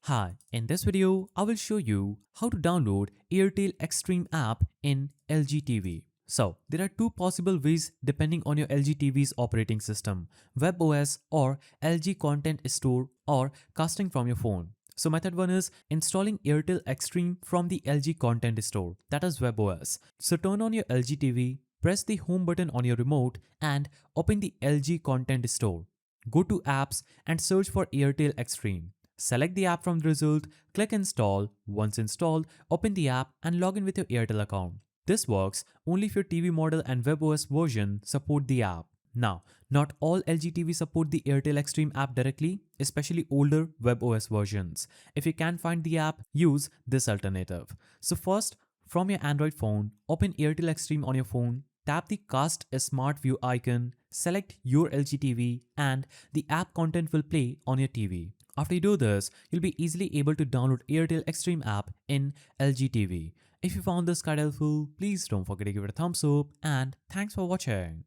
Hi, in this video, I will show you how to download Airtel Xstream app in LG TV. So, there are two possible ways depending on your LG TV's operating system, WebOS or LG Content Store or casting from your phone. So method 1 is installing Airtel Xstream from the LG Content Store, that is WebOS. So turn on your LG TV, press the home button on your remote and open the LG Content Store. Go to apps and search for Airtel Xstream. Select the app from the result, click install. Once installed, open the app and log in with your Airtel account. This works only if your TV model and WebOS version support the app. Now, not all LG TV support the Airtel Xstream app directly, especially older WebOS versions. If you can't find the app, use this alternative. So first, from your Android phone, open Airtel Xstream on your phone, tap the Cast a Smart View icon, select your LG TV and the app content will play on your TV. After you do this, you'll be easily able to download Airtel Xstream app in LG TV. If you found this guide helpful, please don't forget to give it a thumbs up and thanks for watching.